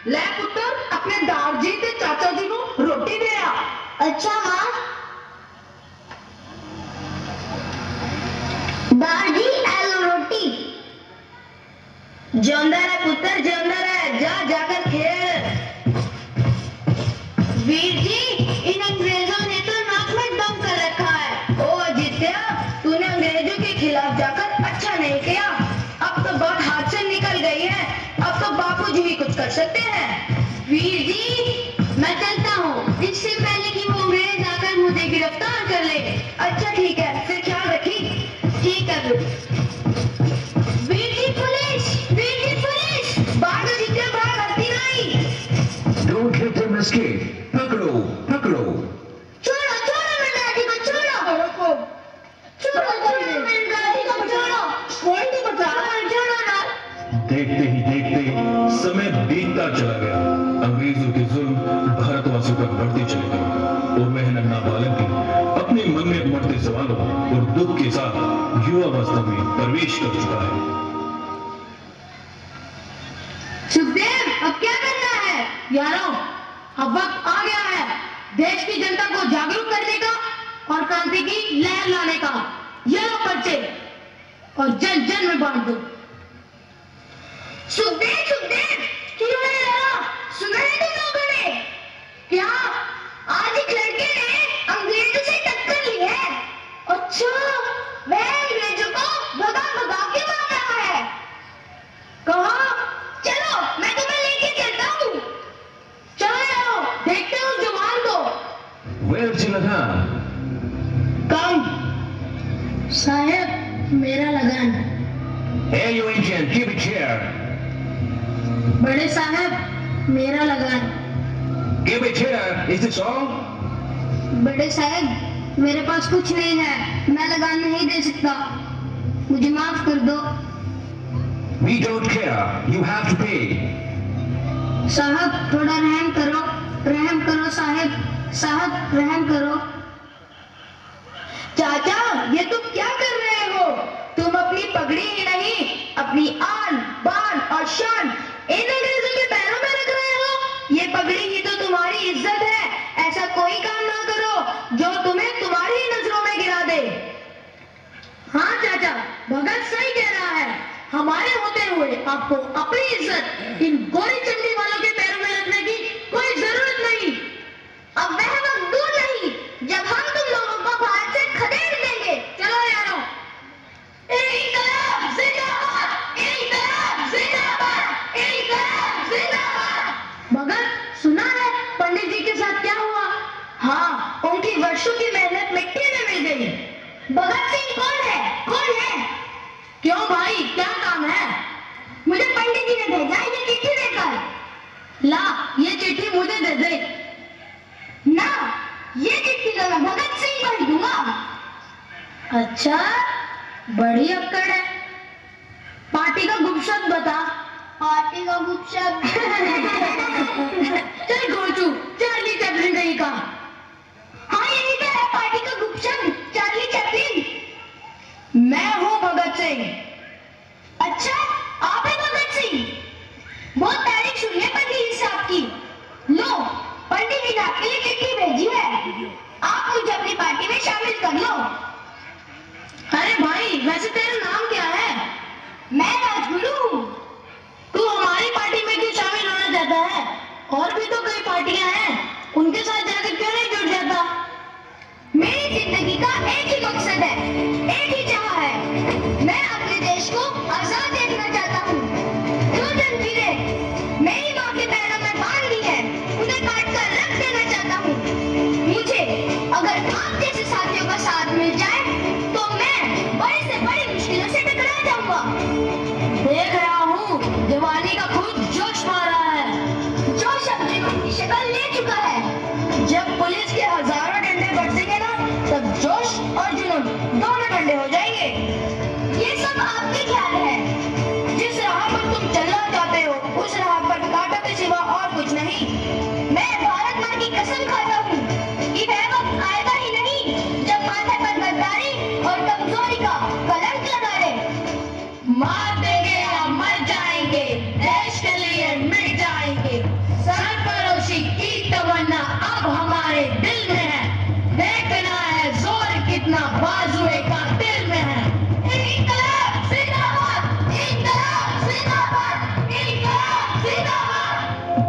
ले पुत्र, अपने दारजी ते चाचा जी को रोटी दे आ। अच्छा माँ। दारजी एलो रोटी। जिंदा रहे पुत्र, जिंदा रहे, जा जाकर खेल। वीर जी, इन अंग्रेजों ने तो नाक में दम कर रखा है। ओ अजित्या, तूने अंग्रेजों के खिलाफ जाकर अच्छा नहीं किया। अब तो बात हाथ से निकल गई है, अब तो बापूजी ही कुछ कर सकते हैं। वीर जी, मैं चलता हूँ, इससे पहले कि वो अंग्रेज आकर मुझे गिरफ्तार कर ले। अच्छा ठीक है, फिर ख्याल रखी। ठीक है वीर जी, पुलिस, वीर जी पुलिस। भाग अजित्या भाग, हल्दी नहीं। Don't let them escape. पकड़ो, पकड़ो। छोड़ो छोड़ो मेरे दादी को, छोड़ो रुको, छोड़ो मेरे दादी को, छोड़ो कोई तो बचा। छोड़ो ना। देखते ही देखते समय बीतता चला गया। अंग्रेजों के जुल्म भारतवासियों पर बढ़ते चले गए और वह नन्हा बालक भी अपने मन में उमड़ते सवालों और दुख के साथ युवावस्था में प्रवेश कर चुका है। सुखदेव, अब क्या करना है? यारों, अब वक्त आ गया है देश की जनता को जागरूक करने का और क्रांति की लहर लाने का। ये लो पर्चे और जन जन में बांट दो। सुखदेव, सुखदेव, क्यों नहीं लड़ा? सुना है तुम लोगों ने? क्या आज एक लड़के ने अंग्रेजों से टक्कर ली है? अच्छा, वह अंग्रेजों को भगा भगा के मार रहा है। कहाँ? चलो, मैं तुम्हें लेके चलता हूँ। चलो यारों, देखते हो उस जवान को। Where's your लगान? कम साहब, मेरा लगान। Hey, you Indian, give it here. बड़े साहब, मेरा लगान। Give it here. Is this all? बड़े साहब, मेरे पास कुछ नहीं है, मैं लगान नहीं दे सकता, मुझे माफ कर दो। We don't care. You have to pay. साहब, थोड़ा रहम करो, रहम करो साहब, साहब रहम करो। चाचा, ये तुम क्या कर रहे हो? तुम अपनी पगड़ी ही नहीं, अपनी आन बान और शान इन अंग्रेजों के पैरों में रख रहे हो। ये पगड़ी ही तो तुम्हारी इज्जत है। ऐसा कोई काम ना करो जो तुम्हें तुम्हारी ही नजरों में गिरा दे। हाँ चाचा, भगत सही कह रहा है। हमारे होते हुए आपको अपनी इज्जत इन गोरी चमड़ी वालों के पैरों में रखने की कोई जरूरत नहीं। अब वह वक्त दूर नहीं जब हम तुम लोगों को बाहर से खदेड़ देंगे। चलो यारों, इंकलाब जिंदाबाद, इंकलाब जिंदाबाद, इंकलाब जिंदाबाद। भगत सुना है पंडित जी के साथ क्या हुआ? हाँ, उनकी वर्षों की मेहनत मिट्टी में मिल गई। भगत सिंह कौन है? कौन है? क्यों भाई, क्या काम है? मुझे पंडित जी ने भेजा है ये चिट्ठी देकर। ला, ये चिट्ठी मुझे दे दे। ना, ये चिट्ठी तो मैं भगत सिंह को ही दूंगा। अच्छा, बड़ी अक्कड़ है। पार्टी का गुप्त शब्द बता। पार्टी का गुप्त शब्द। चल गोचू, चार्ली चैपलिन कहीं का। हाँ, यही तो है पार्टी का गुप्त शब्द, चार्ली चैपलिन। मैं हूँ भगत सिंह। अच्छा, आप है भगत सिंह? बहुत तारीफ सुनी है पंडित साहब की। लो, पंडित जी ने आपके लिए चिट्ठी भेजी है, आप मुझे अपनी पार्टी में शामिल कर लो। अरे भाई, वैसे तेरा नाम क्या है? मैं राजगुरु हूँ। तू हमारी पार्टी में क्यों शामिल होना चाहता है? और भी तो कई पार्टियां हैं, उनके साथ जाकर क्यों नहीं जुड़ जाता? मेरी जिंदगी का एक ही मकसद है, एक ही चाह है, मैं अपने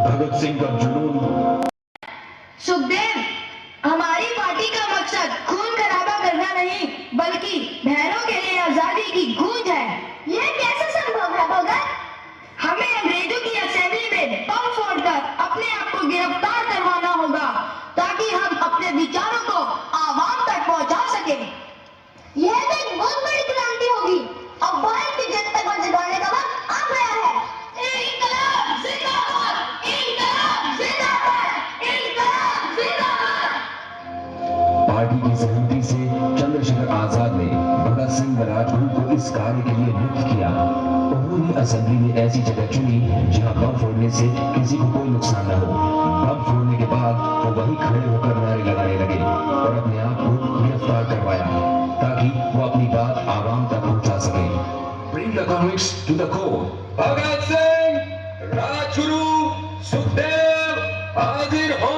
भगत सिंह का जुनून। सुखदेव, हमारी पार्टी का मकसद खून खराबा करना नहीं बल्कि बहनों के लिए आजादी की गूंज है। ये कैसे संभव है भगत? हमें अंग्रेजों की असेंबली में बम फोड़कर अपने आप को गिरफ्तार करवाना होगा ताकि हम अपने विचारों को आवाम तक पहुंचा सके। यह तो एक बहुत बड़ी क्रांति होगी। अब भारत की जनता को जगाने का वक्त आ गया है। इंकलाब जिंदाबाद! इंकलाब जिंदाबाद! इंकलाब जिंदाबाद! पार्टी की सहमति से चंद्रशेखर आजाद ने भगत सिंह व राजगुरु को इस कार्य के लिए नियुक्त किया। उन्होंने असेंबली में ऐसी जगह चुनी जहां बम फोड़ने से किसी को कोई नुकसान न हो। बम फोड़ने के बाद वो वहीं खड़े होकर नारे लगाने लगे और अपने आप को गिरफ्तार करवाया ताकि वो अपनी बात आवाम तक पहुंचा सके। Bring the convicts to the court. Bhagat Singh, Rajguru, Sukhdev हाजिर हो।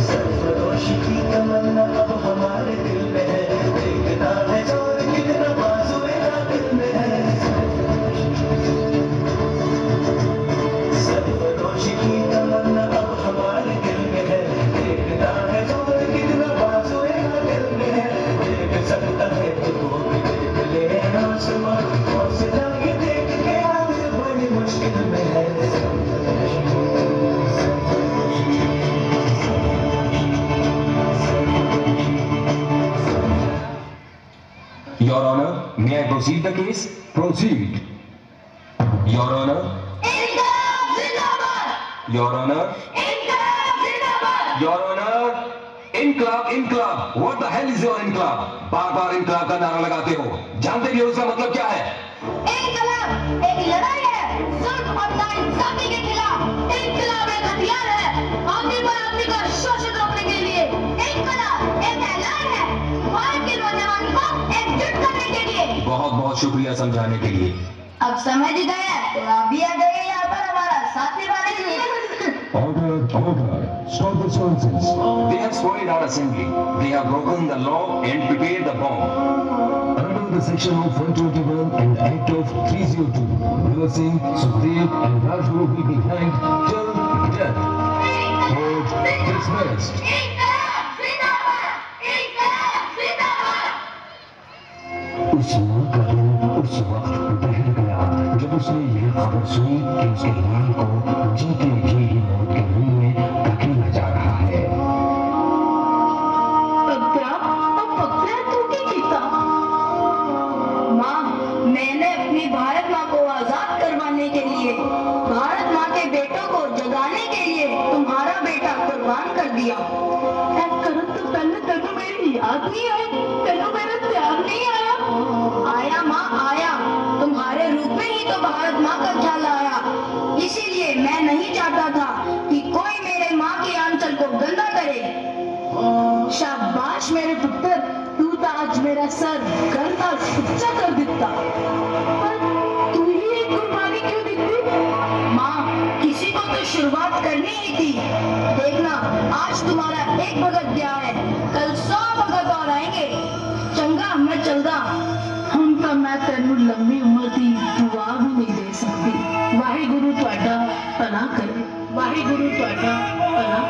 सरफरोशी की तमन्ना अब हमारे दिल में है, देखना है जोर कितना बाजुए दिल में है। सरफरोशी की तमन्ना अब हमारे दिल में है, देखना है जोर कितना बाजुए दिल में है। देख सकता है तो वो भी देख ले आसमान, हौसला ये देख के आगे बड़ी मुश्किल में है। Your Honor, may I proceed the case? Proceed. Your Honor. इंकलाब जिंदाबाद! Your Honor. इंकलाब जिंदाबाद! Your Honor. इनकलाब, इनकलाब. What the hell is your इनकलाब? बार बार इनकलाब का नारा लगाते हो, जानते भी हो उसका मतलब क्या है? इंकलाब एक लड़ाई है जुल्म और नाइंसाफी के खिलाफ। इंकलाब एक हथियार है आदमी पर आदमी का शोषण रोकने के लिए। इंकलाब एक ऐलान है भारत के नौजवान को एकजुट करने के लिए। बहुत बहुत शुक्रिया समझाने के लिए। अब समझ गए तो आप भी आ जाइए यहाँ पर हमारा साथ निभाने के लिए। Order, order. Stop this nonsense. They have spoiled our assembly. They have broken the law and prepared the bomb. Under the section of 121 and Act of 302, Bhagat Singh, Sukhdev and Rajguru will be hanged till death. Court dismissed. इंकलाब जिंदाबाद! इंकलाब जिंदाबाद! उस माँ का दिल उस वक्त बहल गया जब उसने यह खबर सुनी कि उसके लाल को जीते जी ही मौत के मुंह में धकेला जा रहा है। माँ, मैंने अपनी भारत माँ को आजाद करवाने के लिए, भारत माँ के बेटों को जगाने के लिए तुम्हारा बेटा कुर्बान कर दिया। करण तो पहले तेनू मेरी याद नहीं आई, तेनू मेरा त्याग नहीं आया। आया माँ आया, तुम्हारे रूप में ही तो भारत माँ का ख्याल आया। इसीलिए मैं नहीं चाहता था कि कोई मेरे माँ की आंचल को गंदा करे। शाबाश मेरे पुत्र, तू तो आज मेरा सर गर्म और ऊंचा कर देता। पर तू ही एक कुर्बानी क्यों दिखती? माँ, किसी को तो शुरुआत करनी ही थी। देखना, आज तुम्हारा एक भगत गया है, कल 100 भगत और आएंगे। चंगा मैं चलदा। हम तो मैं तेनू लंबी उम्र की दुआ भी नहीं दे सकती। वाहिगुरु तुहाडा भला करे, वाहिगुरु तुहाडा भला